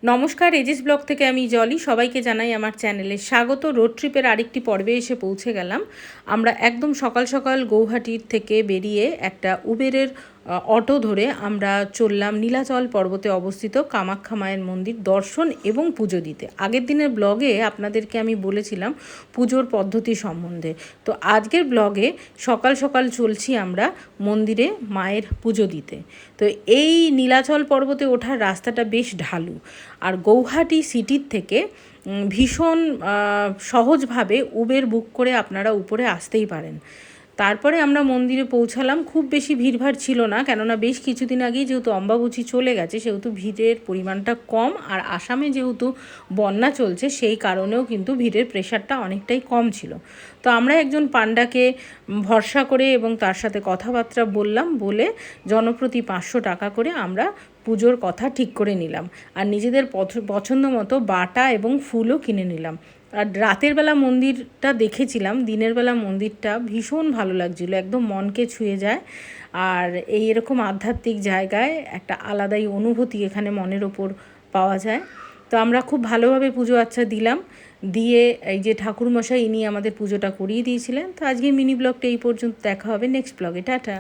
নমস্কার, aegis blog থেকে আমি জলি। সবাইকে জানাই আমার চ্যানেলে স্বাগত। রোড ট্রিপের আরেকটি পর্বে এসে পৌঁছে গেলাম। আমরা একদম সকাল সকাল গৌহাটির থেকে বেরিয়ে একটা উবেরের অটো ধরে আমরা চললাম নীলাচল পর্বতে অবস্থিত কামাখ্যা মায়ের মন্দির দর্শন এবং পুজো দিতে। আগের দিনের ব্লগে আপনাদেরকে আমি বলেছিলাম পুজোর পদ্ধতি সম্বন্ধে। তো আজকের ব্লগে সকাল সকাল চলছি আমরা মন্দিরে মায়ের পুজো দিতে। তো এই নীলাচল পর্বতে ওঠার রাস্তাটা বেশ ঢালু, আর গৌহাটি সিটির থেকে ভীষণ সহজভাবে উবের বুক করে আপনারা উপরে আসতেই পারেন। তারপরে আমরা মন্দিরে পৌঁছালাম। খুব বেশি ভিড়ভাড় ছিল না, কেননা বেশ কিছুদিন আগেই যেহেতু অম্বাবুচি চলে গেছে সেহেতু ভিড়ের পরিমাণটা কম, আর আসামে যেহেতু বন্যা চলছে সেই কারণেও কিন্তু ভিড়ের প্রেশারটা অনেকটাই কম ছিল। তো আমরা একজন পান্ডাকে ভরসা করে এবং তার সাথে কথাবার্তা বললাম, বলে জনপ্রতি 500 টাকা করে আমরা পুজোর কথা ঠিক করে নিলাম, আর নিজেদের পছন্দ মতো বাটা এবং ফুলও কিনে নিলাম। আর রাতের বেলা মন্দিরটা দেখেছিলাম, দিনের বেলা মন্দিরটা ভীষণ ভালো লাগছিলো, একদম মনকে ছুঁয়ে যায়। আর এই এরকম আধ্যাত্মিক জায়গায় একটা আলাদাই অনুভূতি এখানে মনের ওপর পাওয়া যায়। তো আমরা খুব ভালোভাবে পুজো আচ্ছা দিলাম, দিয়ে এই যে ঠাকুরমশাই ইনি আমাদের পুজোটা করিয়ে দিয়েছিলেন। তো আজকে মিনি ব্লগটা এই পর্যন্ত, দেখা হবে নেক্সট ব্লগে। টাটা।